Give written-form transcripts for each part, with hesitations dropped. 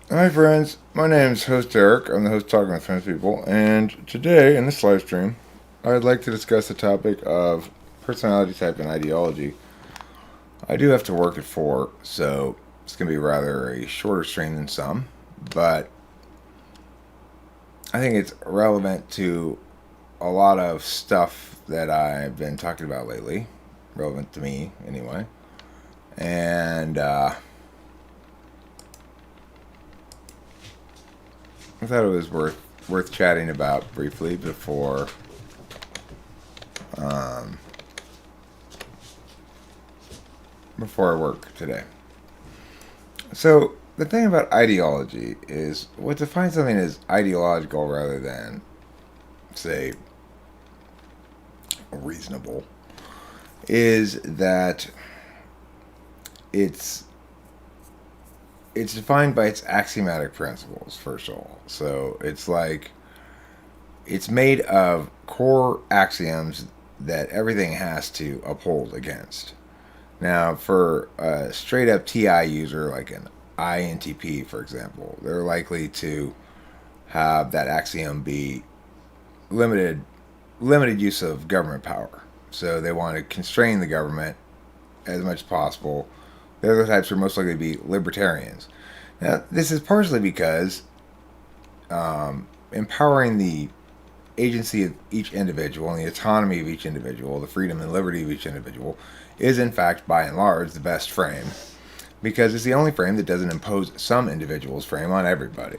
Hi, friends. My name is host Eric. I'm the host Talking with Famous People, and today in this live stream, I'd like to discuss the topic of personality type and ideology. I do have to work at 4, so it's going to be rather a shorter stream than some, but I think it's relevant to a lot of stuff that I've been talking about lately, relevant to me anyway, and I thought it was worth chatting about briefly um, before I work today. So the thing about ideology is what defines something as ideological rather than, say, reasonable is that it's it's defined by its axiomatic principles first of all. So it's like it's made of core axioms that everything has to uphold against. Now, for a straight up TI user like an INTP, for example, they're likely to have that axiom be limited limited use of government power. So they want to constrain the government as much as possible. The other types are most likely to be libertarians. Now, this is partially because empowering the agency of each individual and the autonomy of each individual, the freedom and liberty of each individual, is in fact, by and large, the best frame because it's the only frame that doesn't impose some individual's frame on everybody.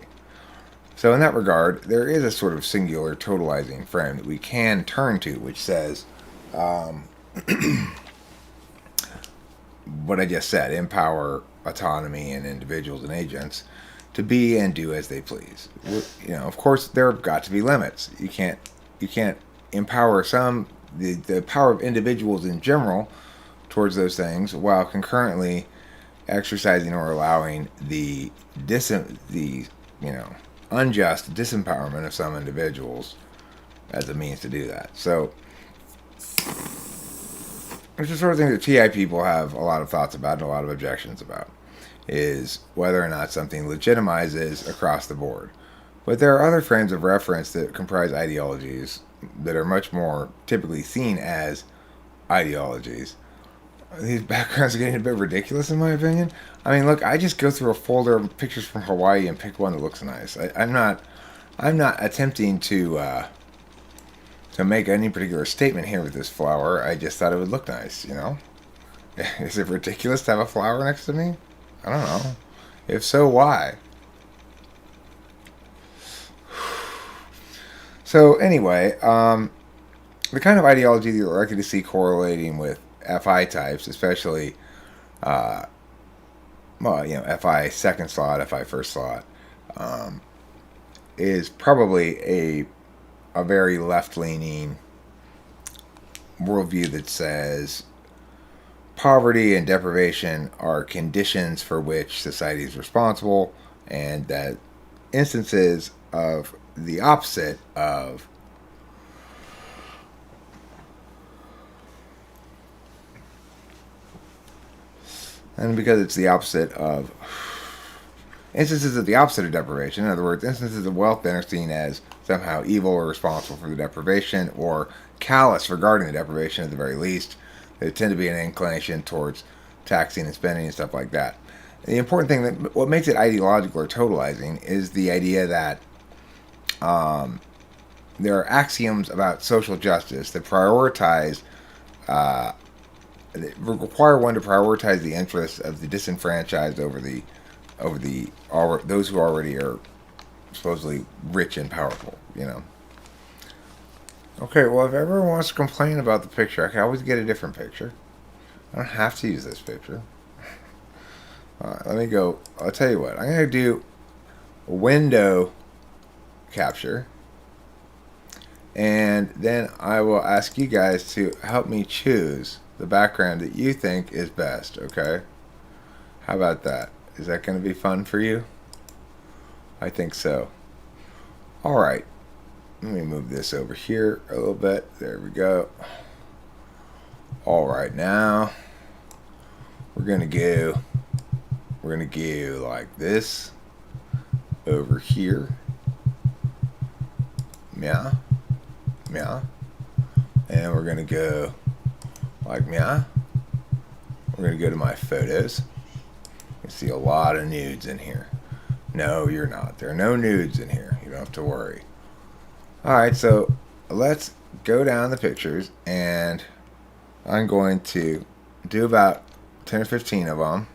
So, in that regard, there is a sort of singular totalizing frame that we can turn to, which says what I just said empower autonomy and individuals and agents to be and do as they please. Of course, there have got to be limits. You can't empower the power of individuals in general towards those things while concurrently exercising or allowing the unjust disempowerment of some individuals as a means to do that. So it's the sort of thing that TI people have a lot of thoughts about and a lot of objections about is whether or not something legitimizes across the board. But there are other frames of reference that comprise ideologies that are much more typically seen as ideologies. These backgrounds are getting a bit ridiculous, in my opinion. I mean, look, I just go through a folder of pictures from Hawaii and pick one that looks nice. I'm not attempting to make any particular statement here with this flower. I just thought it would look nice. Is it ridiculous to have a flower next to me? I don't know. If so, why? So anyway, the kind of ideology that you're likely to see correlating with FI types, especially, uh, FI second slot, FI first slot, um, is probably a very left leaning worldview that says poverty and deprivation are conditions for which society is responsible, and that instances of the opposite of and because it's the opposite of instances of the opposite of deprivation, in other words, instances of wealth that are seen as somehow evil or responsible for the deprivation or callous regarding the deprivation at the very least, there tend to be an inclination towards taxing and spending and stuff like that. The important thing that what makes it ideological or totalizing is the idea that there are axioms about social justice that prioritize uh, that require one to prioritize the interests of the disenfranchised over those who already are supposedly rich and powerful. Okay, well, if everyone wants to complain about the picture, I can always get a different picture. I don't have to use this picture. All right, let me go. I'll tell you what. I'm going to do a window capture, and then I will ask you guys to help me choose the background that you think is best, okay? How about that? Is that going to be fun for you? I think so. All right. Let me move this over here a little bit. There we go. All right, now we're gonna go like this. over here. Meow. Meow. And we're going to go like meow. We're going to go to my photos. You see a lot of nudes in here. No, you're not. There are no nudes in here. You don't have to worry. Alright, so let's go down the pictures, and I'm going to do about 10 or 15 of them.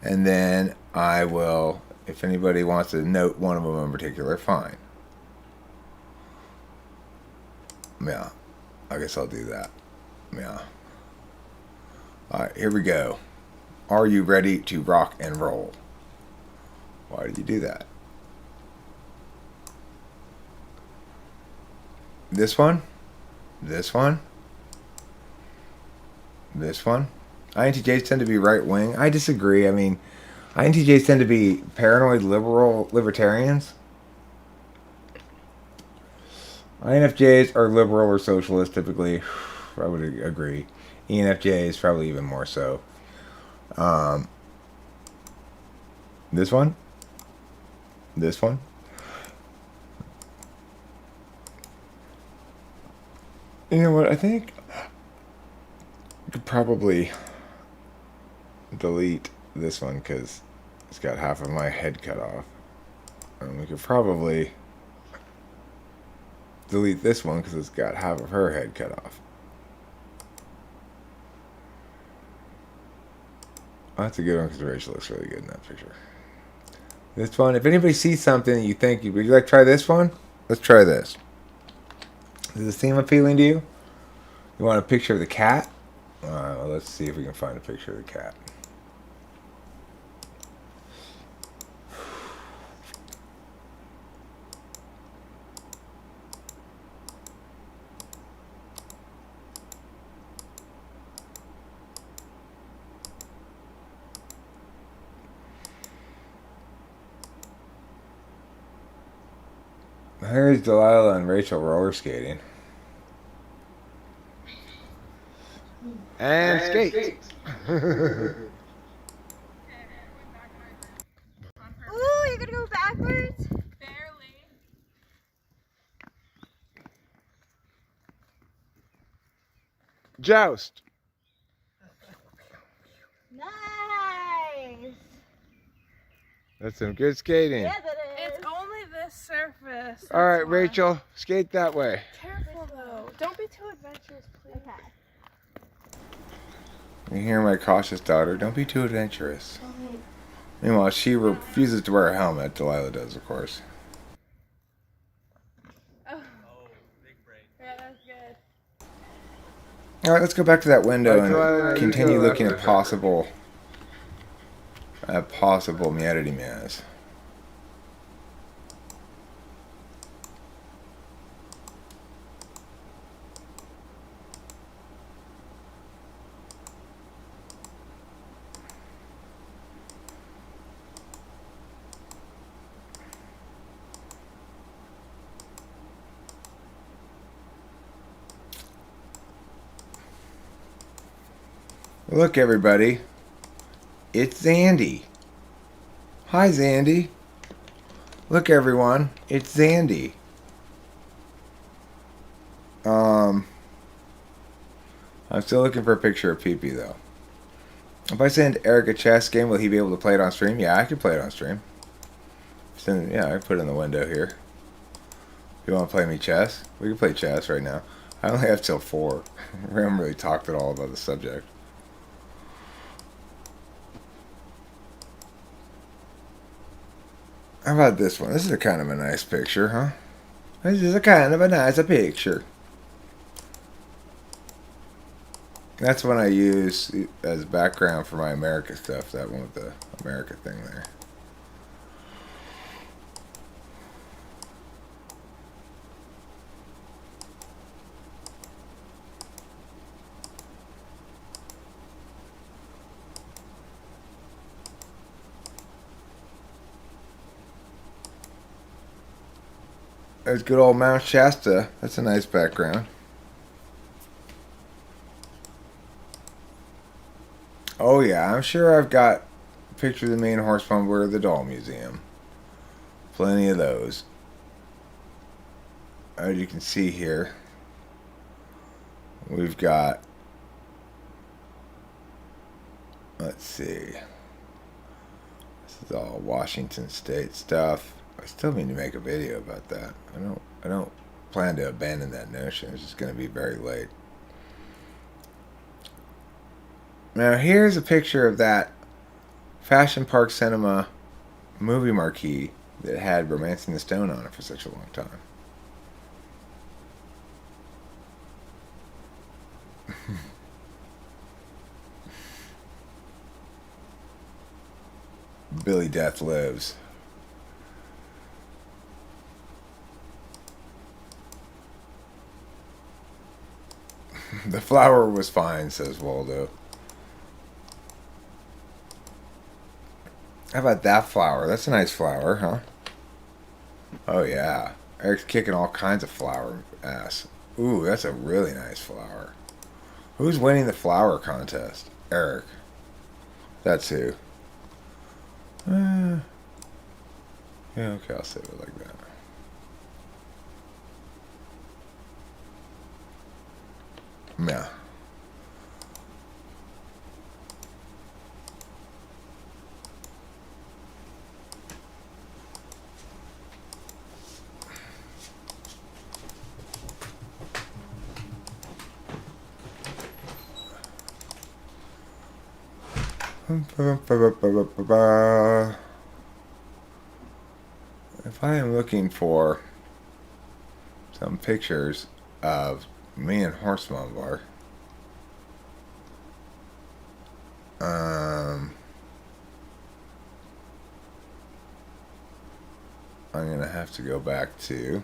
And then I will, if anybody wants to note one of them in particular, fine. Yeah, I guess I'll do that. Yeah. Alright, here we go. Are you ready to rock and roll? Why did you do that? This one? This one? This one? INTJs tend to be right wing. I disagree. I mean, INTJs tend to be paranoid liberal libertarians. INFJs are liberal or socialist typically. I would agree. ENFJs probably even more so. This one? This one? You know what? I think I could probably delete this one because it's got half of my head cut off. And we could probably delete this one because it's got half of her head cut off. Oh, that's a good one because Rachel looks really good in that picture. This one, if anybody sees something that you think, would you like to try this one? Let's try this. Does this seem appealing to you? You want a picture of the cat? Well, let's see if we can find a picture of the cat. Here's Delilah and Rachel roller skating. And skate. Ooh, you're gonna go backwards? Barely. Joust. Nice. That's some good skating. Yeah, that is. It's only this surface. All right, that's why. Rachel, skate that way. Careful though. Don't be too adventurous, please. Okay. You hear my cautious daughter, don't be too adventurous. Meanwhile, she refuses to wear a helmet. Delilah does, of course. Oh, big break. Yeah, that's good. All right, let's go back to that window Delilah, and you continue go. looking at possible Meowdy Meows. Look, everybody. It's Zandy. Hi, Zandy. Look, everyone. It's Zandy. I'm still looking for a picture of Pee Pee, though. If I send Eric a chess game, will he be able to play it on stream? Yeah, I can play it on stream. Yeah, I can put it in the window here. You want to play me chess? We can play chess right now. I only have till 4. We haven't really talked at all about the subject. How about this one? This is a kind of a nice picture, huh? This is a kind of a nice picture. That's one I use as background for my America stuff. That one with the America thing there. There's good old Mount Shasta. That's a nice background. Oh yeah, I'm sure I've got a picture of the main horse pumper of the Doll Museum. Plenty of those. As you can see here, we've got, let's see, this is all Washington State stuff. I still need to make a video about that. I don't plan to abandon that notion. It's just going to be very late. Now here's a picture of that Fashion Park Cinema movie marquee that had Romancing the Stone on it for such a long time. Billy Death Lives. The flower was fine, says Waldo. How about that flower? That's a nice flower, huh? Oh yeah. Eric's kicking all kinds of flower ass. Ooh, that's a really nice flower. Who's winning the flower contest? Eric. That's who. Yeah, okay, I'll say it like that. Yeah. If I am looking for some pictures of me and Horse Mumbler, I'm gonna have to go back to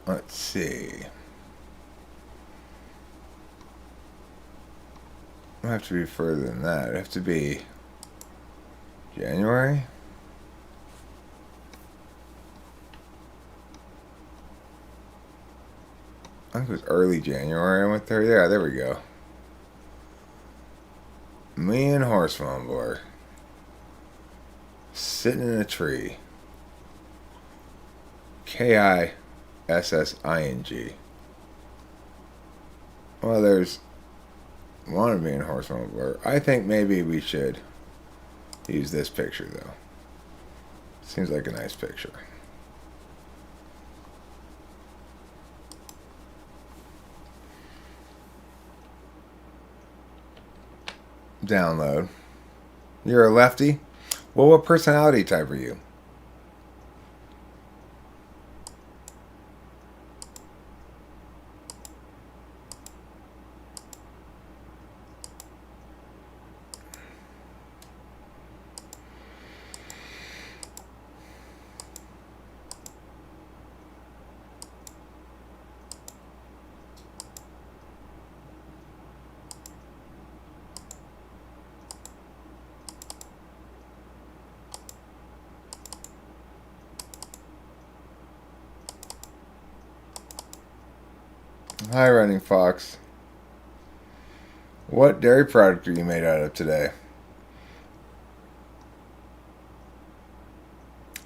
let's see. It'll have to be further than that. It'd have to be January. I think it was early January I went there. Yeah, there we go. Me and Horse Mumbler sitting in a tree. Kissing. Well, there's one of me and Horse Mumbler. I think maybe we should use this picture though. Seems like a nice picture. Download. You're a lefty? Well, what personality type are you? Hi, Running Fox. What dairy product are you made out of today?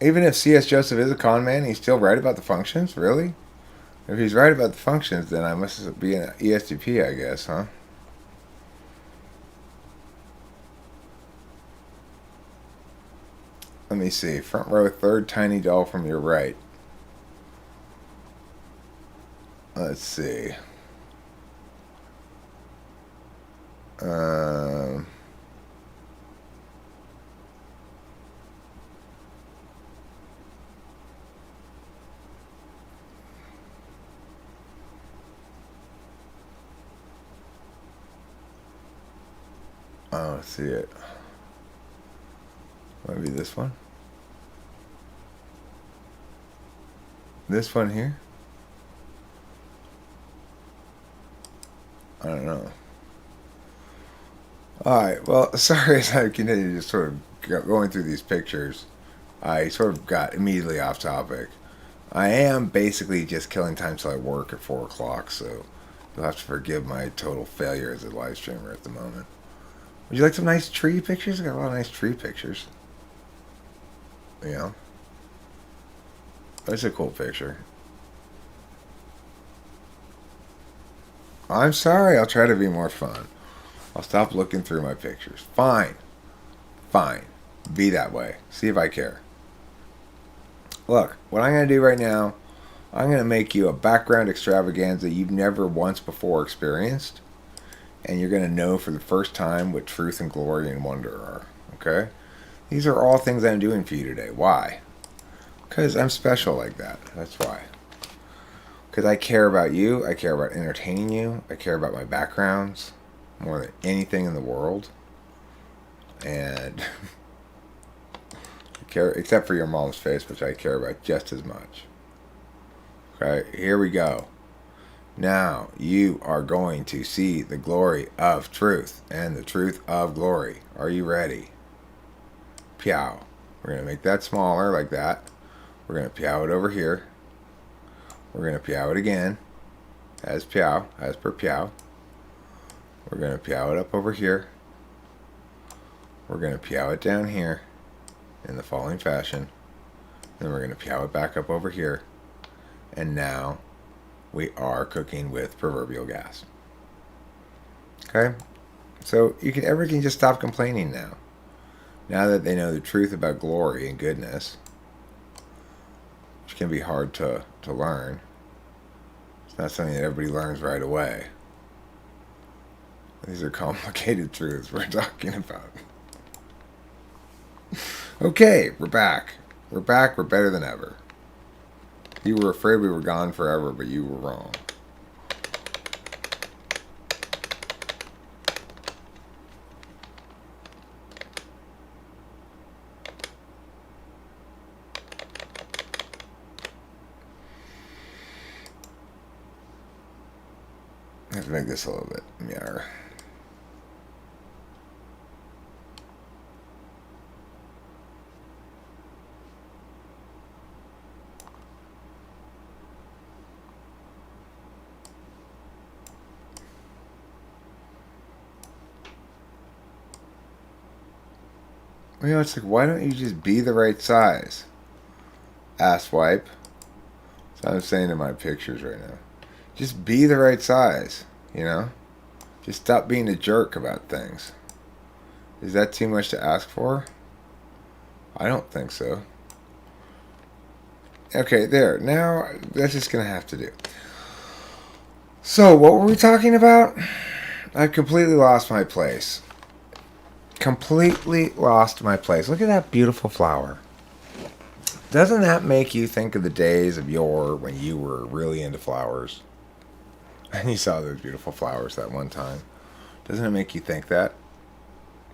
Even if C.S. Joseph is a con man, he's still right about the functions? Really? If he's right about the functions, then I must be an ESTP, I guess, huh? Let me see. Front row, third tiny doll from your right. Let's see. I don't see it. Maybe this one. This one here. I don't know. Alright, well, sorry as I continue to sort of going through these pictures, I sort of got immediately off topic. I am basically just killing time till I work at 4 o'clock, so you'll have to forgive my total failure as a live streamer at the moment. Would you like some nice tree pictures? I got a lot of nice tree pictures. You know? That's a cool picture. I'm sorry, I'll try to be more fun. I'll stop looking through my pictures. Fine. Fine. Be that way. See if I care. Look, what I'm going to do right now, I'm going to make you a background extravaganza you've never once before experienced. And you're going to know for the first time what truth and glory and wonder are. Okay? These are all things I'm doing for you today. Why? Because I'm special like that. That's why. Because I care about you. I care about entertaining you. I care about my backgrounds more than anything in the world. And I care, except for your mom's face, which I care about just as much. Okay, here we go. Now you are going to see the glory of truth and the truth of glory. Are you ready? Piao. We're going to make that smaller like that. We're going to piao it over here. We're going to piao it again. As piao, as per piao. We're going to piao it up over here. We're going to piao it down here in the following fashion. Then we're going to piao it back up over here. And now we are cooking with proverbial gas. Okay? So everyone can just stop complaining now. Now that they know the truth about glory and goodness, which can be hard to learn. It's not something that everybody learns right away. These are complicated truths we're talking about. Okay, we're back. We're back. We're better than ever. You were afraid we were gone forever, but you were wrong. I have to make this a little bit mirror. You know, it's like, why don't you just be the right size? Asswipe. That's what I'm saying in my pictures right now. Just be the right size, you know? Just stop being a jerk about things. Is that too much to ask for? I don't think so. Okay, there. Now, that's just going to have to do. So, what were we talking about? I've completely lost my place. Completely lost my place. Look at that beautiful flower. Doesn't that make you think of the days of yore when you were really into flowers? And you saw those beautiful flowers that one time. Doesn't it make you think that?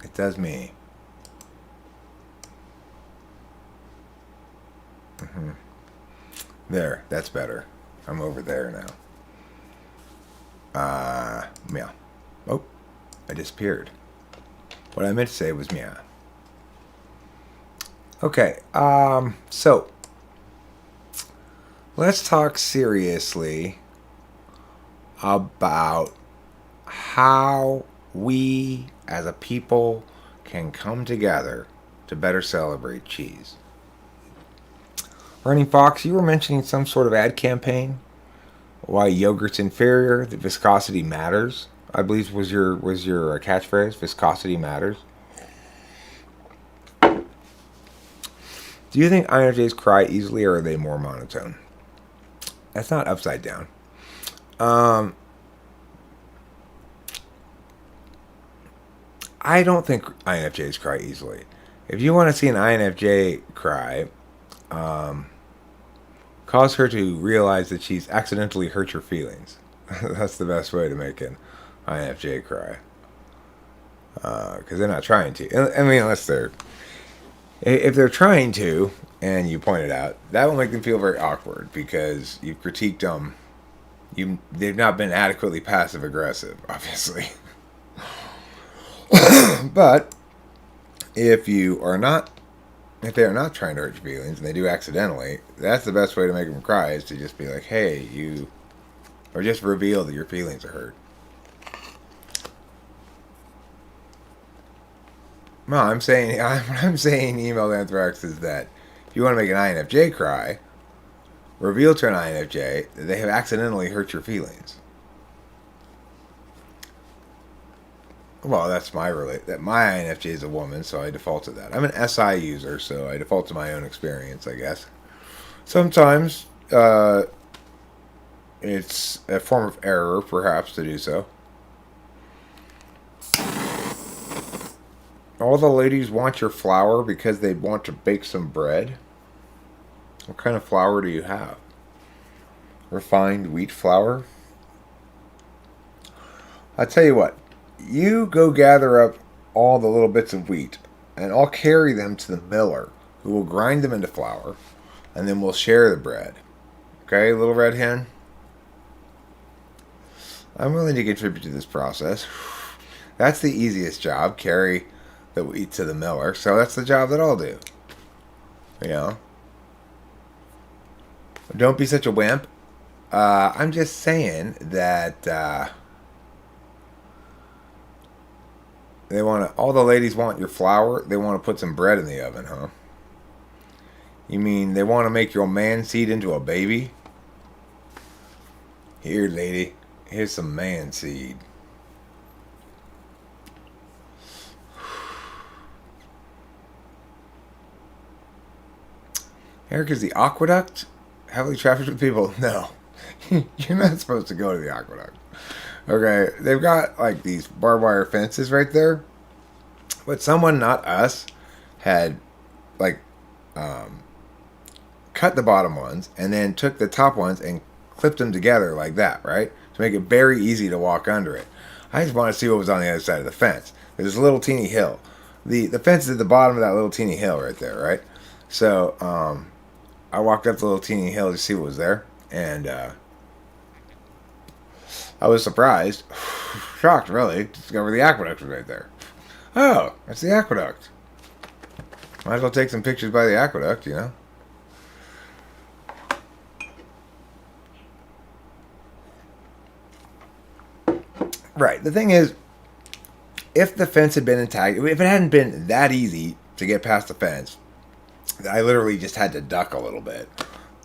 It does me. There, that's better. I'm over there now. Meow. Oh, I disappeared. What I meant to say was meow. Okay, so let's talk seriously about how we as a people can come together to better celebrate cheese. Running Fox, you were mentioning some sort of ad campaign. Why yogurt's inferior, that viscosity matters. I believe was your catchphrase. Viscosity matters. Do you think INFJs cry easily, or are they more monotone? That's not upside down. I don't think INFJs cry easily. If you want to see an INFJ cry, cause her to realize that she's accidentally hurt your feelings. That's the best way to make an INFJ cry. Because they're not trying to. I mean, unless they're... If they're trying to, and you point it out, that will make them feel very awkward because you've critiqued them. They've not been adequately passive-aggressive, obviously. But if they are not trying to hurt your feelings, and they do accidentally, that's the best way to make them cry, is to just be like, hey, or just reveal that your feelings are hurt. No, I'm saying what I'm saying. Emailed Anthrax is that if you want to make an INFJ cry, reveal to an INFJ that they have accidentally hurt your feelings. Well, that's my relate. That my INFJ is a woman, so I default to that. I'm an SI user, so I default to my own experience, I guess. Sometimes it's a form of error, perhaps, to do so. All the ladies want your flour because they want to bake some bread. What kind of flour do you have? Refined wheat flour? I'll tell you what. You go gather up all the little bits of wheat, and I'll carry them to the miller, who will grind them into flour, and then we'll share the bread. Okay, little red hen? I'm willing to contribute to this process. That's the easiest job, carry the wheat to the miller, so that's the job that I'll do. You know? Don't be such a wimp. I'm just saying that all the ladies want your flour. They want to put some bread in the oven, huh? You mean they want to make your man seed into a baby? Here, lady. Here's some man seed. Eric, is the aqueduct heavily trafficked with people? No. You're not supposed to go to the aqueduct. Okay, they've got like these barbed wire fences right there. But someone, not us, had like cut the bottom ones and then took the top ones and clipped them together like that, right? To make it very easy to walk under it. I just want to see what was on the other side of the fence. There's a little teeny hill. The fence is at the bottom of that little teeny hill right there, right? So I walked up the little teeny hill to see what was there, and I was surprised, shocked really, to discover the aqueduct was right there. Oh, that's the aqueduct. Might as well take some pictures by the aqueduct, you know? Right. The thing is, if the fence had been intact, if it hadn't been that easy to get past the fence, I literally just had to duck a little bit.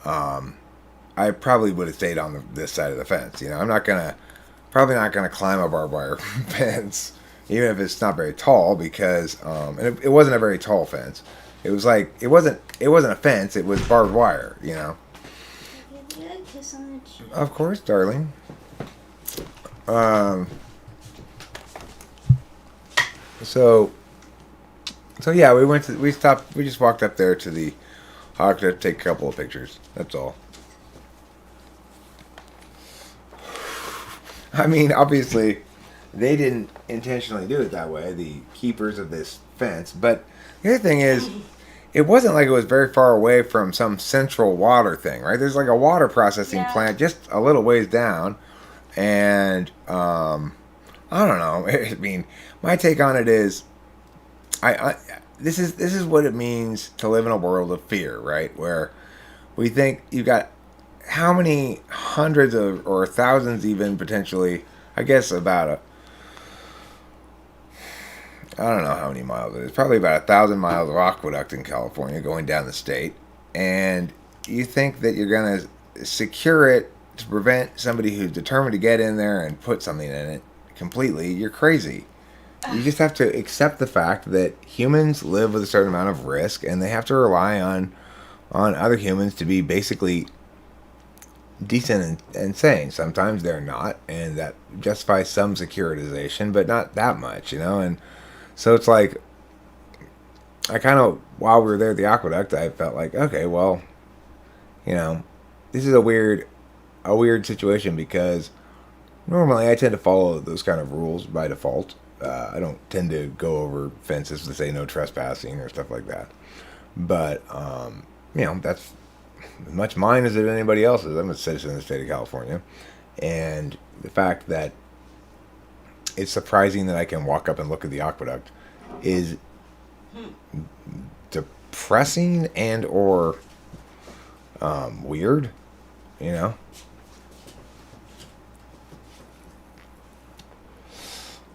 I probably would have stayed on this side of the fence. You know, probably not gonna climb a barbed wire fence, even if it's not very tall, because and it wasn't a very tall fence. It was like it wasn't a fence. It was barbed wire. You know. Give you a kiss on the cheek. Of course, darling. So yeah, we just walked up there to the hawk to take a couple of pictures. That's all. I mean, obviously, they didn't intentionally do it that way, the keepers of this fence. But the other thing is, it wasn't like it was very far away from some central water thing, right? There's like a water processing plant just a little ways down. And I don't know. I mean, my take on it is, this is what it means to live in a world of fear, right? Where we think you've got how many hundreds of or thousands, even potentially, I guess about I don't know how many miles it is. Probably about 1,000 miles of aqueduct in California going down the state, and you think that you're gonna secure it to prevent somebody who's determined to get in there and put something in it completely. You're crazy. You just have to accept the fact that humans live with a certain amount of risk, and they have to rely on other humans to be basically decent and sane. Sometimes they're not, and that justifies some securitization, but not that much, you know. And so it's like, I kind of, while we were there at the aqueduct, I felt like, okay, well, you know, this is a weird situation, because normally I tend to follow those kind of rules by default. I don't tend to go over fences to say no trespassing or stuff like that. But, you know, that's as much mine as it anybody else's. I'm a citizen of the state of California. And the fact that it's surprising that I can walk up and look at the aqueduct is depressing and or weird, you know?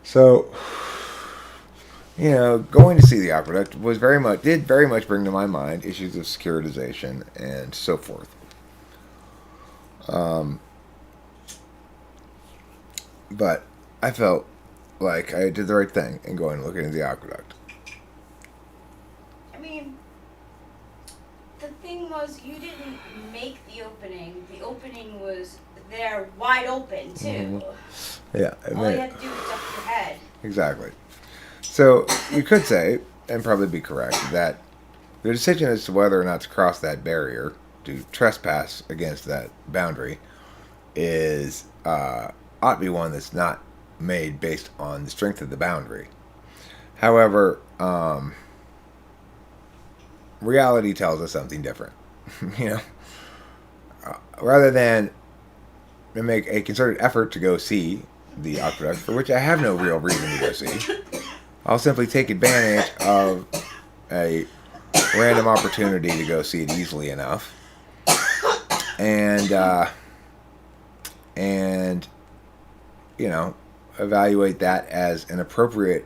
So, going to see the aqueduct did very much bring to my mind issues of securitization and so forth. Um, but I felt like I did the right thing in going and looking at the aqueduct. I mean, the thing was, you didn't make the opening. The opening was there, wide open too. Mm-hmm. Yeah, All you had to do was duck your head. Exactly. So you could say, and probably be correct, that the decision as to whether or not to cross that barrier, to trespass against that boundary, is ought to be one that's not made based on the strength of the boundary. However, reality tells us something different. you know, Rather than make a concerted effort to go see the aqueduct, for which I have no real reason to go see, I'll simply take advantage of a random opportunity to go see it easily enough, and evaluate that as an appropriate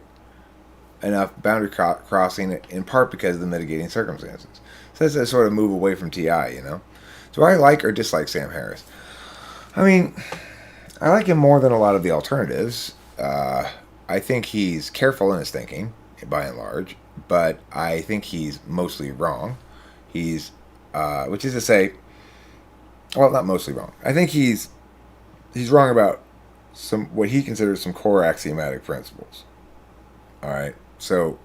enough boundary crossing, in part because of the mitigating circumstances. So that's a sort of move away from TI. Do I like or dislike Sam Harris? I mean, I like him more than a lot of the alternatives. I think he's careful in his thinking, by and large, but I think he's mostly wrong. Which is to say, well, not mostly wrong. I think he's wrong about what he considers some core axiomatic principles. All right, so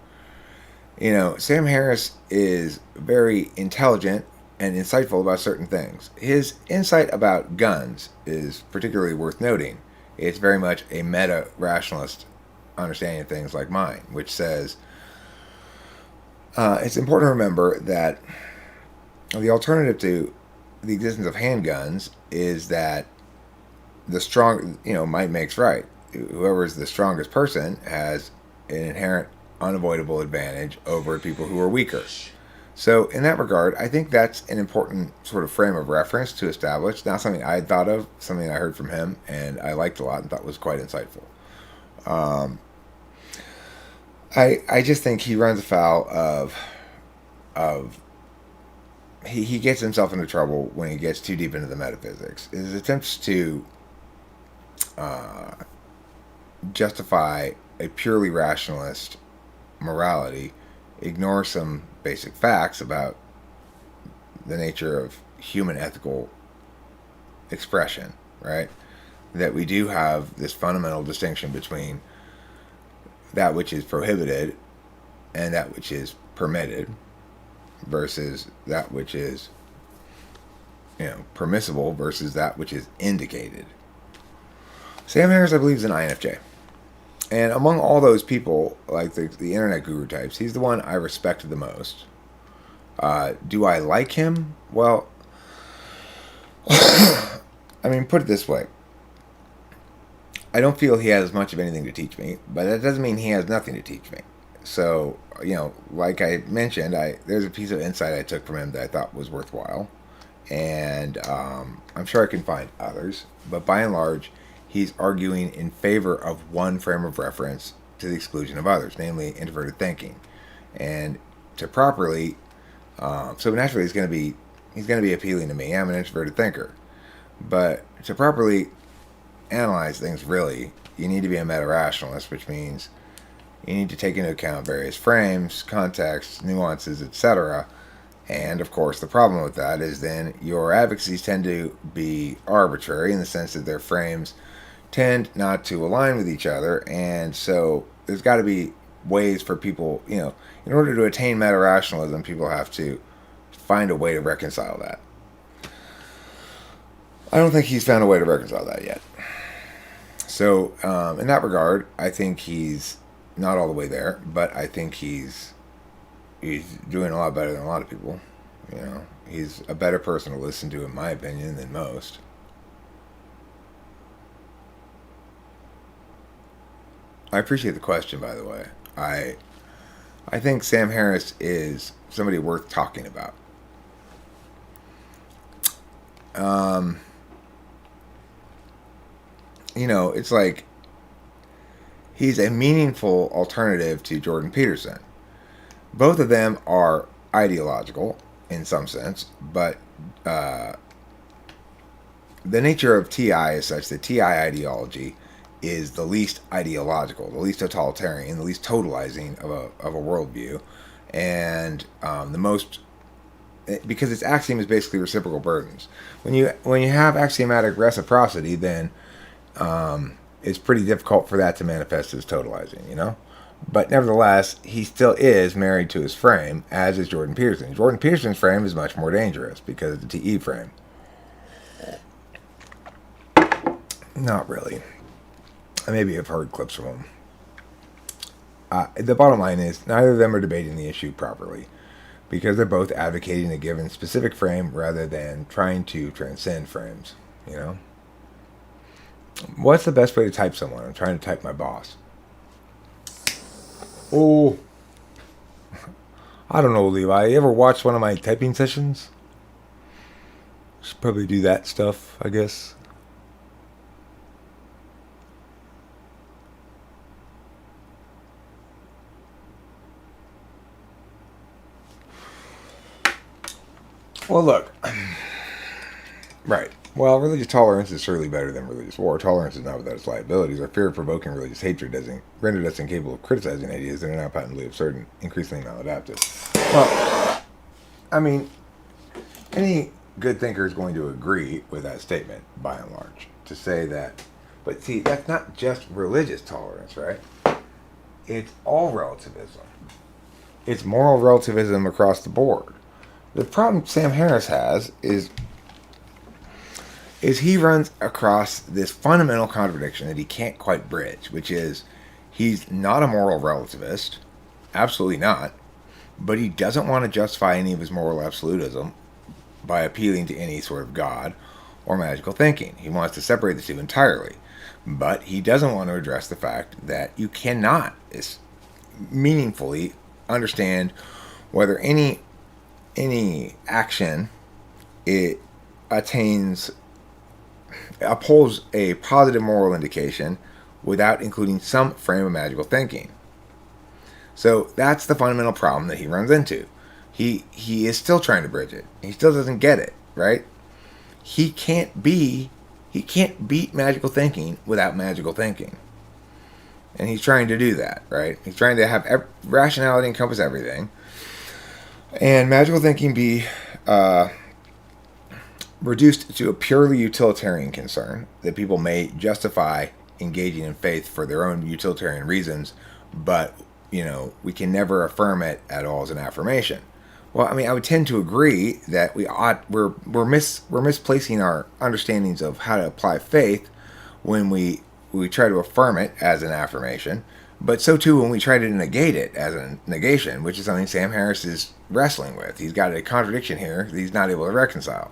Sam Harris is very intelligent and insightful about certain things. His insight about guns is particularly worth noting. It's very much a meta-rationalist understanding of things like mine, which says it's important to remember that the alternative to the existence of handguns is that the strong, might makes right. Whoever is the strongest person has an inherent, unavoidable advantage over people who are weaker. So in that regard, I think that's an important sort of frame of reference to establish. Not something I had thought of, something I heard from him, and I liked a lot and thought was quite insightful. I just think he runs afoul of he gets himself into trouble when he gets too deep into the metaphysics. His attempts to justify a purely rationalist morality ignore some basic facts about the nature of human ethical expression, right? That we do have this fundamental distinction between that which is prohibited and that which is permitted versus that which is permissible versus that which is indicated. Sam Harris, I believe, is an INFJ. And among all those people, like the internet guru types, he's the one I respect the most. Do I like him? Well, I mean, put it this way. I don't feel he has much of anything to teach me, but that doesn't mean he has nothing to teach me. So, like I mentioned, there's a piece of insight I took from him that I thought was worthwhile. And I'm sure I can find others. But by and large, he's arguing in favor of one frame of reference to the exclusion of others, namely introverted thinking. And to properly, so naturally he's going to be appealing to me. I'm an introverted thinker. But to properly analyze things, really, you need to be a meta-rationalist, which means you need to take into account various frames, contexts, nuances, etc. And, of course, the problem with that is then your advocacies tend to be arbitrary in the sense that their frames tend not to align with each other. And so there's got to be ways for people, in order to attain meta-rationalism, people have to find a way to reconcile that. I don't think he's found a way to reconcile that yet. So, in that regard, I think he's not all the way there, but I think he's doing a lot better than a lot of people. He's a better person to listen to, in my opinion, than most. I appreciate the question, by the way. I think Sam Harris is somebody worth talking about. It's like he's a meaningful alternative to Jordan Peterson. Both of them are ideological in some sense, but the nature of TI is such that TI ideology is the least ideological, the least totalitarian, the least totalizing of a worldview, and the most, because its axiom is basically reciprocal burdens. When you have axiomatic reciprocity, then it's pretty difficult for that to manifest as totalizing, you know. But nevertheless, he still is married to his frame, as is Jordan Peterson. Jordan Peterson's frame is much more dangerous because of the TE frame. Not really. Maybe I've heard clips from him. The bottom line is, neither of them are debating the issue properly, because they're both advocating a given specific frame rather than trying to transcend frames, you know? What's the best way to type someone? I'm trying to type my boss. Oh, I don't know, Levi. You ever watch one of my typing sessions? Should probably do that stuff, I guess. Well, look. Right. Well, religious tolerance is surely better than religious war. Tolerance is not without its liabilities. Our fear of provoking religious hatred has rendered us incapable of criticizing ideas that are now patently absurd and increasingly maladaptive. Well, I mean, any good thinker is going to agree with that statement, by and large, to say that. But see, that's not just religious tolerance, right? It's all relativism. It's moral relativism across the board. The problem Sam Harris has is he runs across this fundamental contradiction that he can't quite bridge, which is he's not a moral relativist, absolutely not, but he doesn't want to justify any of his moral absolutism by appealing to any sort of God or magical thinking. He wants to separate the two entirely, but he doesn't want to address the fact that you cannot meaningfully understand whether any action upholds a positive moral indication without including some frame of magical thinking. So that's the fundamental problem that he runs into. He is still trying to bridge it. He still doesn't get it, right? He can't beat magical thinking without magical thinking. And he's trying to do that, right? He's trying to have rationality encompass everything. And magical thinking be reduced to a purely utilitarian concern that people may justify engaging in faith for their own utilitarian reasons, but, you know, we can never affirm it at all as an affirmation. Well, I mean, I would tend to agree that we're misplacing our understandings of how to apply faith when we try to affirm it as an affirmation, but so too when we try to negate it as a negation, which is something Sam Harris is wrestling with. He's got a contradiction here that he's not able to reconcile.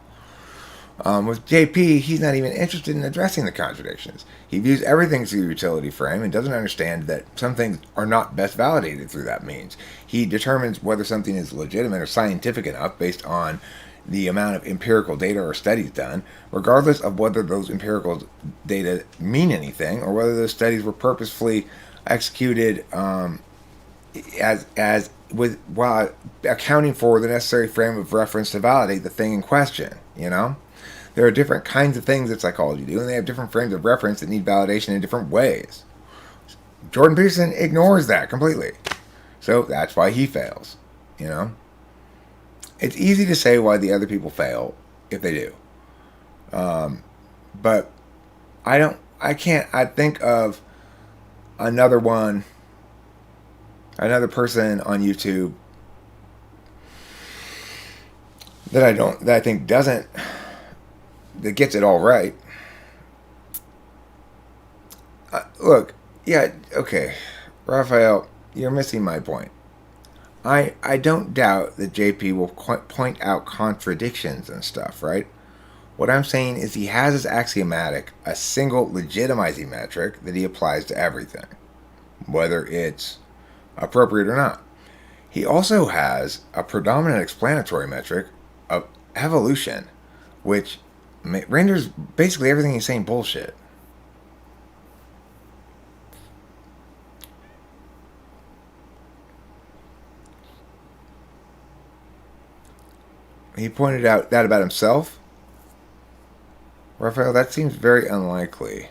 With JP, he's not even interested in addressing the contradictions. He views everything through the utility frame and doesn't understand that some things are not best validated through that means. He determines whether something is legitimate or scientific enough based on the amount of empirical data or studies done, regardless of whether those empirical data mean anything or whether those studies were purposefully executed while accounting for the necessary frame of reference to validate the thing in question, you know? There are different kinds of things that psychology do, and they have different frames of reference that need validation in different ways. Jordan Peterson ignores that completely. So that's why he fails, you know? It's easy to say why the other people fail if they do. But I think of another person on YouTube that gets it all right. Look, yeah, okay, Raphael, you're missing my point. I don't doubt that JP will point out contradictions and stuff, right? What I'm saying is he has as axiomatic a single legitimizing metric that he applies to everything, whether it's appropriate or not. He also has a predominant explanatory metric of evolution, which renders basically everything he's saying bullshit. he pointed out that about himself. Raphael, that seems very unlikely.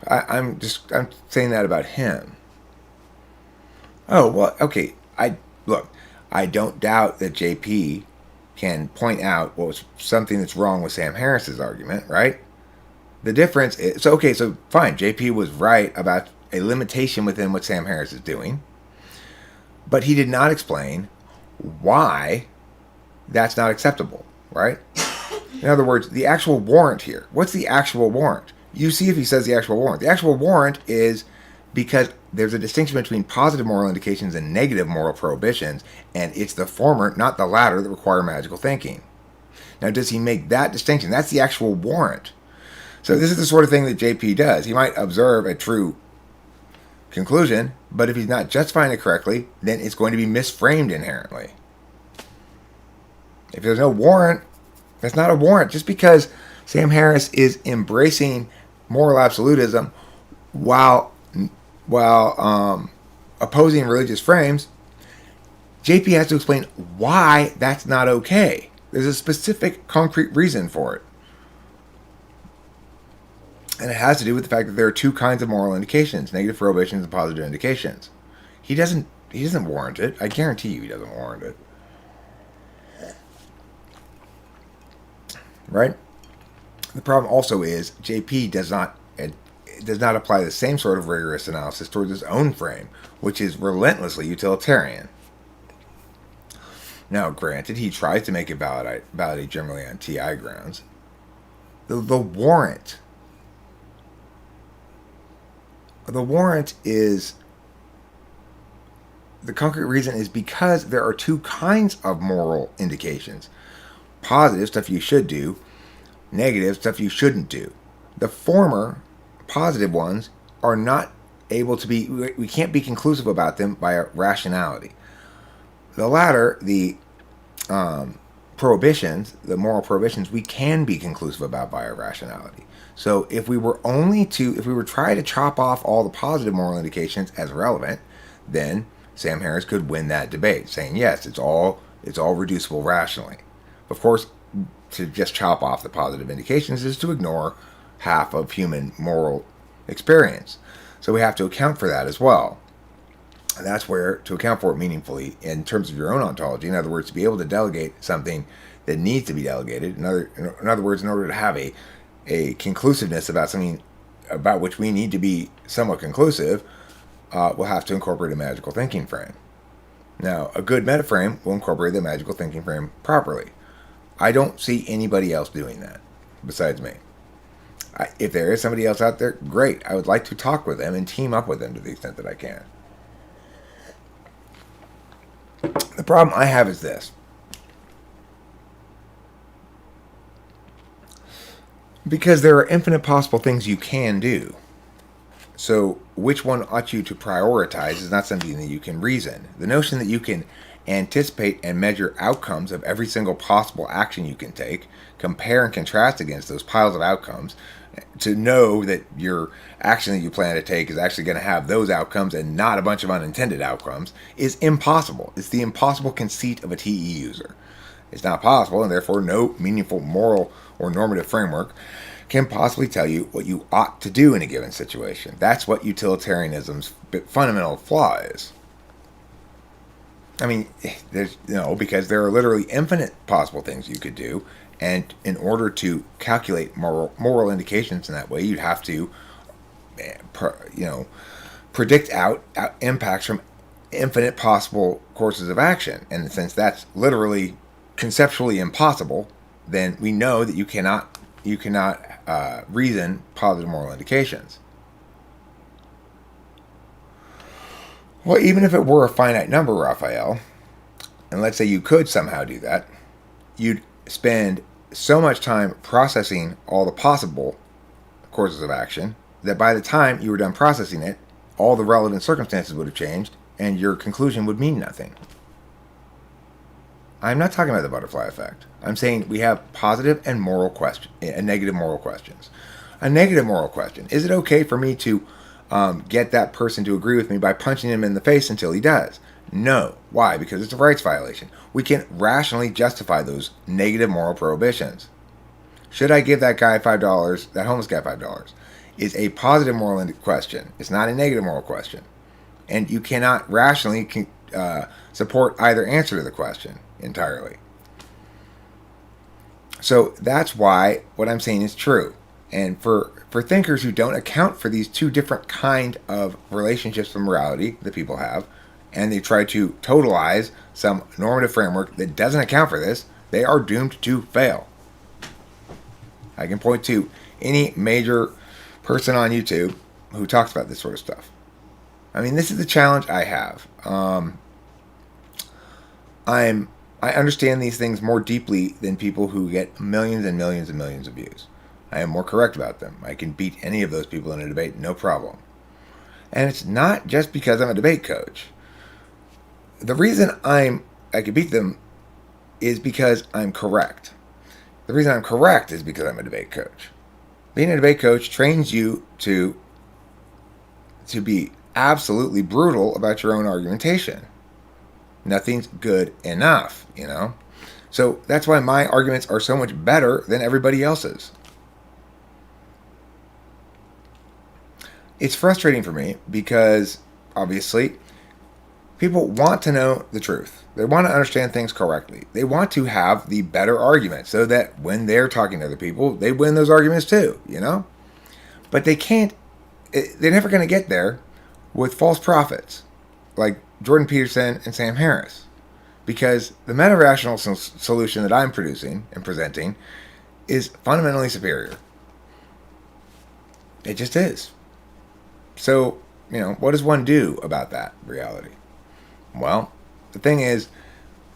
I'm saying that about him. Oh, well, okay. I don't doubt that JP can point out what was something that's wrong with Sam Harris's argument, right? The difference is, so fine, JP was right about a limitation within what Sam Harris is doing, but he did not explain why that's not acceptable, right? In other words, the actual warrant here. What's the actual warrant? You see if he says the actual warrant. The actual warrant is because there's a distinction between positive moral indications and negative moral prohibitions, and it's the former, not the latter, that require magical thinking. Now, does he make that distinction? That's the actual warrant. So this is the sort of thing that JP does. He might observe a true conclusion, but if he's not justifying it correctly, then it's going to be misframed inherently. If there's no warrant, that's not a warrant. Just because Sam Harris is embracing moral absolutism while opposing religious frames, JP has to explain why that's not okay. There's a specific, concrete reason for it. And it has to do with the fact that there are two kinds of moral indications, negative prohibitions and positive indications. He doesn't warrant it. I guarantee you he doesn't warrant it. Right? The problem also is JP does not apply the same sort of rigorous analysis towards his own frame, which is relentlessly utilitarian. Now, granted, he tries to make it validate generally on TI grounds. The warrant is, the concrete reason is because there are two kinds of moral indications. Positive, stuff you should do. Negative, stuff you shouldn't do. The former, positive ones, are not able to be, we can't be conclusive about them by rationality. The latter, the prohibitions, the moral prohibitions, we can be conclusive about by our rationality. So if we were trying to chop off all the positive moral indications as relevant, then Sam Harris could win that debate, saying yes, it's all reducible rationally. Of course, to just chop off the positive indications is to ignore half of human moral experience. So we have to account for that as well. And that's where, to account for it meaningfully in terms of your own ontology, in other words, to be able to delegate something that needs to be delegated, in other words, in order to have a conclusiveness about something about which we need to be somewhat conclusive, we'll have to incorporate a magical thinking frame. Now, a good metaframe will incorporate the magical thinking frame properly. I don't see anybody else doing that besides me. If there is somebody else out there, great. I would like to talk with them and team up with them to the extent that I can. The problem I have is this. Because there are infinite possible things you can do. So which one ought you to prioritize is not something that you can reason. The notion that you can anticipate and measure outcomes of every single possible action you can take, compare and contrast against those piles of outcomes, to know that your action that you plan to take is actually going to have those outcomes and not a bunch of unintended outcomes, is impossible. It's the impossible conceit of a TE user. It's not possible, and therefore no meaningful moral or normative framework can possibly tell you what you ought to do in a given situation. That's what utilitarianism's fundamental flaw is. I mean, because there are literally infinite possible things you could do, and in order to calculate moral indications in that way, you'd have to, predict out impacts from infinite possible courses of action. And since that's literally conceptually impossible, then we know that you cannot reason positive moral indications. Well, even if it were a finite number, Raphael, and let's say you could somehow do that, you'd spend so much time processing all the possible courses of action that by the time you were done processing it, all the relevant circumstances would have changed and your conclusion would mean nothing. I'm not talking about the butterfly effect. I'm saying we have positive and negative moral questions. A negative moral question: is it okay for me to get that person to agree with me by punching him in the face until he does? No. Why? Because it's a rights violation. We can rationally justify those negative moral prohibitions. Should I give that guy $5, that homeless guy $5? Is a positive moral question. It's not a negative moral question. And you cannot rationally support either answer to the question entirely. So that's why what I'm saying is true. And for thinkers who don't account for these two different kind of relationships of morality that people have, and they try to totalize some normative framework that doesn't account for this, they are doomed to fail. I can point to any major person on YouTube who talks about this sort of stuff. I mean, this is the challenge I have. I understand these things more deeply than people who get millions and millions and millions of views. I am more correct about them. I can beat any of those people in a debate, no problem. And it's not just because I'm a debate coach. The reason I can beat them is because I'm correct. The reason I'm correct is because I'm a debate coach. Being a debate coach trains you to be absolutely brutal about your own argumentation. Nothing's good enough, you know? So that's why my arguments are so much better than everybody else's. It's frustrating for me because, obviously, people want to know the truth. They want to understand things correctly. They want to have the better argument so that when they're talking to other people, they win those arguments too, you know? But they can't, they're never going to get there with false prophets like Jordan Peterson and Sam Harris, because the meta-rational solution that I'm producing and presenting is fundamentally superior. It just is. So, you know, what does one do about that reality? Well, the thing is,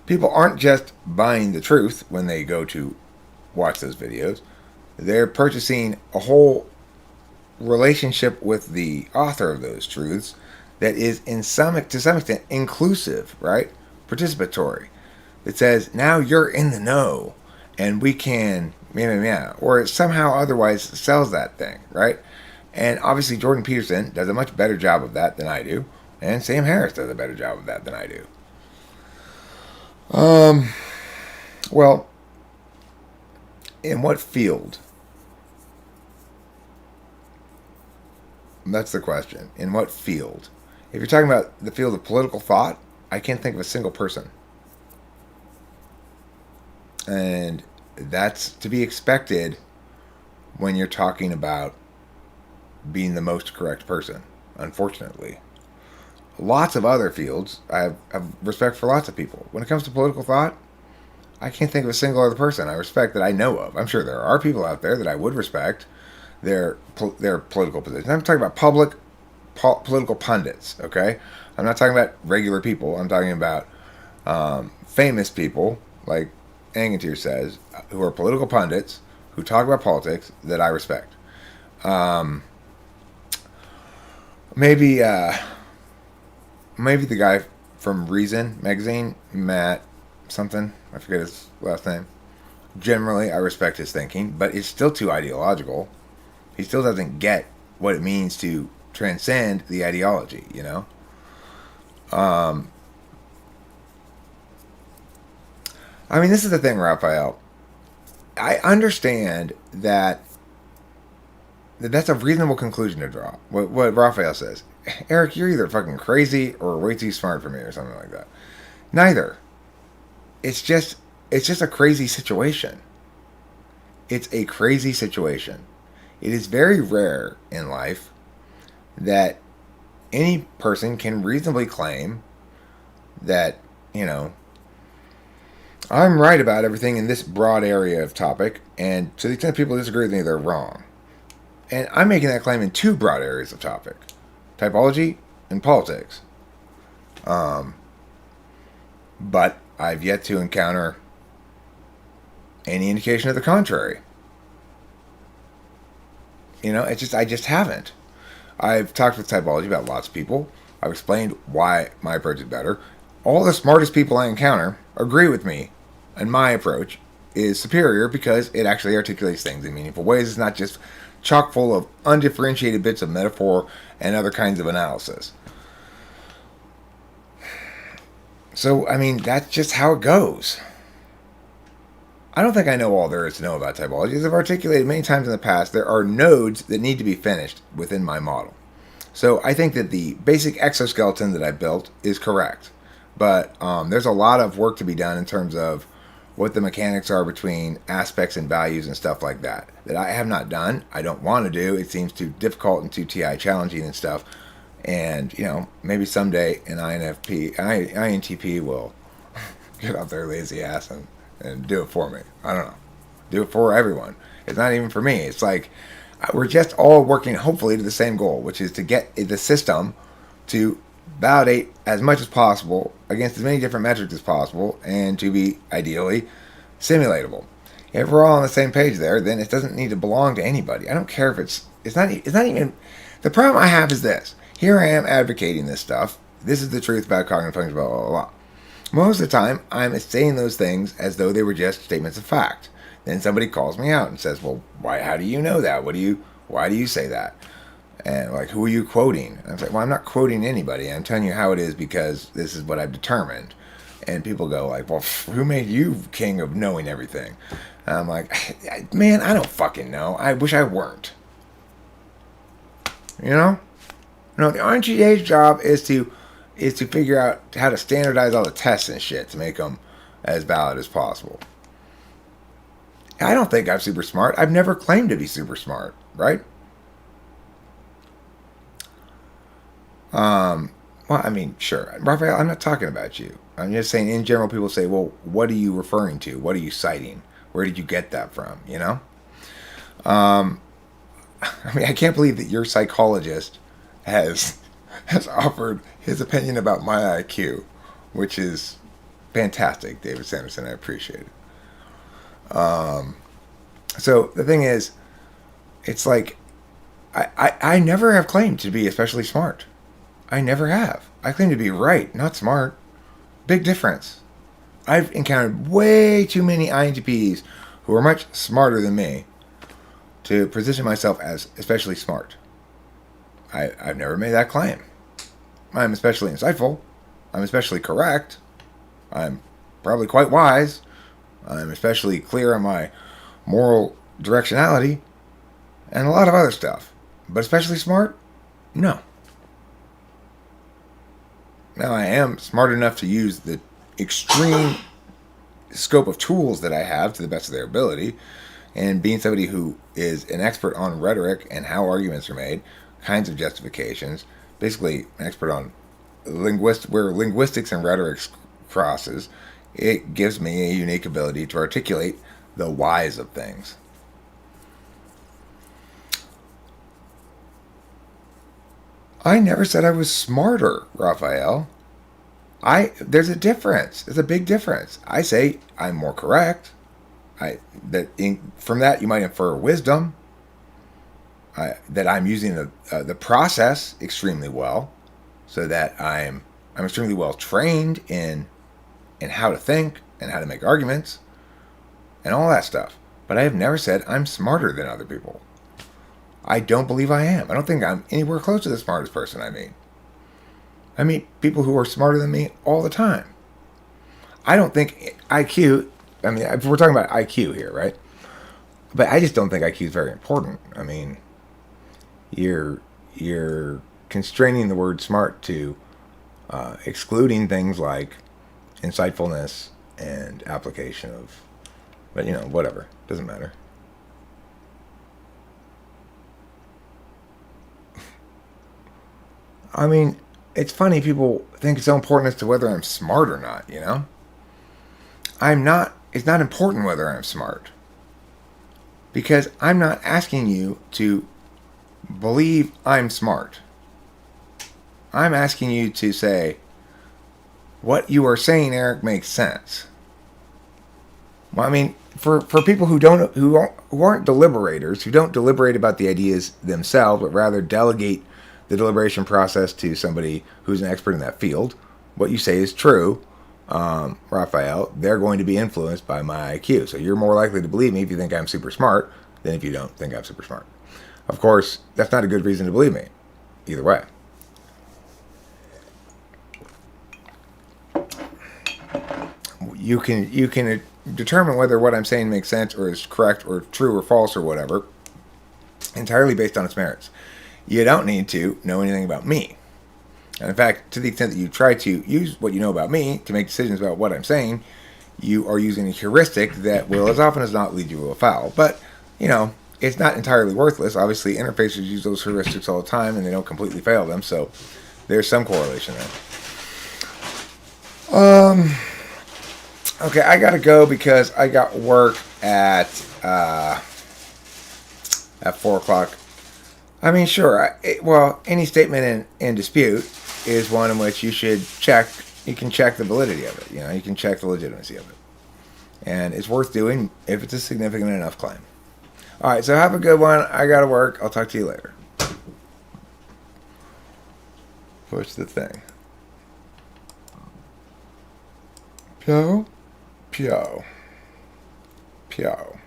people aren't just buying the truth when they go to watch those videos. They're purchasing a whole relationship with the author of those truths that is to some extent inclusive, right? Participatory. It says, now you're in the know and we can, or it somehow otherwise sells that thing, right? And obviously Jordan Peterson does a much better job of that than I do, and Sam Harris does a better job of that than I do. Well, in what field? That's the question. In what field? If you're talking about the field of political thought, I can't think of a single person. And that's to be expected when you're talking about being the most correct person, unfortunately. Lots of other fields, I have respect for lots of people. When it comes to political thought, I can't think of a single other person I respect that I know of. I'm sure there are people out there that I would respect their political positions. I'm talking about public political pundits, okay? I'm not talking about regular people. I'm talking about famous people, like Angantyr says, who are political pundits, who talk about politics, that I respect. Maybe the guy from Reason magazine, Matt something, I forget his last name. Generally, I respect his thinking, but it's still too ideological. He still doesn't get what it means to transcend the ideology, you know? I mean, this is the thing, Raphael. I understand that that's a reasonable conclusion to draw. What Raphael says. Eric, you're either fucking crazy or way too smart for me or something like that. Neither. It's just a crazy situation. It's a crazy situation. It is very rare in life that any person can reasonably claim that, you know, I'm right about everything in this broad area of topic, and to the extent people disagree with me, they're wrong. And I'm making that claim in two broad areas of topic: typology and politics. But I've yet to encounter any indication of the contrary. You know, I just haven't. I've talked with typology about lots of people. I've explained why my approach is better. All the smartest people I encounter agree with me, and my approach is superior because it actually articulates things in meaningful ways. It's not just chock full of undifferentiated bits of metaphor and other kinds of analysis. So, I mean, that's just how it goes. I don't think I know all there is to know about typology. As I've articulated many times in the past, there are nodes that need to be finished within my model. So I think that the basic exoskeleton that I built is correct. But there's a lot of work to be done in terms of what the mechanics are between aspects and values and stuff like that I have not done. I don't want to do. It seems too difficult and too TI challenging and stuff. And, maybe someday an INTP will get off their lazy ass and do it for me. I don't know. Do it for everyone. It's not even for me. It's like we're just all working, hopefully, to the same goal, which is to get the system to validate as much as possible against as many different metrics as possible and to be, ideally, simulatable. If we're all on the same page there, then it doesn't need to belong to anybody. I don't care if it's not even... The problem I have is this. Here I am advocating this stuff. This is the truth about cognitive functions, blah, blah, blah. Most of the time, I'm saying those things as though they were just statements of fact. Then somebody calls me out and says, well, how do you know that? Why do you say that? And like, who are you quoting? And I was like, well, I'm not quoting anybody. I'm telling you how it is because this is what I've determined. And people go like, well, who made you king of knowing everything? And I'm like, man, I don't fucking know. I wish I weren't. No, the RNGA's job is to figure out how to standardize all the tests and shit to make them as valid as possible. I don't think I'm super smart. I've never claimed to be super smart, right? Well, I mean, sure. Raphael, I'm not talking about you. I'm just saying in general people say, well, what are you referring to? What are you citing? Where did you get that from, I mean, I can't believe that your psychologist has offered his opinion about my IQ, which is fantastic, David Sanderson. I appreciate it. So the thing is, it's like I never have claimed to be especially smart. I never have. I claim to be right, not smart. Big difference. I've encountered way too many INTPs who are much smarter than me to position myself as especially smart. I've never made that claim. I'm especially insightful. I'm especially correct. I'm probably quite wise. I'm especially clear on my moral directionality and a lot of other stuff. But especially smart? No. Now, I am smart enough to use the extreme scope of tools that I have to the best of their ability, and being somebody who is an expert on rhetoric and how arguments are made, kinds of justifications, basically an expert on where linguistics and rhetoric crosses, it gives me a unique ability to articulate the whys of things. I never said I was smarter, Raphael. There's a difference. There's a big difference. I say I'm more correct. From that you might infer wisdom. That I'm using the process extremely well, so that I'm extremely well trained in how to think and how to make arguments and all that stuff. But I have never said I'm smarter than other people. I don't believe I am. I don't think I'm anywhere close to the smartest person I meet. I meet people who are smarter than me all the time. I don't think IQ, I mean, we're talking about IQ here, right? But I just don't think IQ is very important. I mean, you're constraining the word smart to excluding things like insightfulness and application of, but whatever, doesn't matter. I mean, it's funny people think it's so important as to whether I'm smart or not, I'm not. It's not important whether I'm smart, because I'm not asking you to believe I'm smart. I'm asking you to say, what you are saying, Eric, makes sense. Well, I mean, for people who aren't deliberators, who don't deliberate about the ideas themselves, but rather delegate the deliberation process to somebody who's an expert in that field, what you say is true, Raphael. They're going to be influenced by my IQ. So you're more likely to believe me if you think I'm super smart than if you don't think I'm super smart. Of course, that's not a good reason to believe me, either way. you can determine whether what I'm saying makes sense or is correct or true or false or whatever entirely based on its merits. You don't need to know anything about me. And in fact, to the extent that you try to use what you know about me to make decisions about what I'm saying, you are using a heuristic that will, as often as not, lead you to a foul. But, it's not entirely worthless. Obviously, interfaces use those heuristics all the time, and they don't completely fail them, so there's some correlation there. Okay, I gotta go because I got work at 4 o'clock. I mean, sure. Any statement in dispute is one in which you should check. You can check the validity of it. You can check the legitimacy of it, and it's worth doing if it's a significant enough claim. All right, so have a good one. I gotta work. I'll talk to you later. Push the thing. Pio, pio, pio.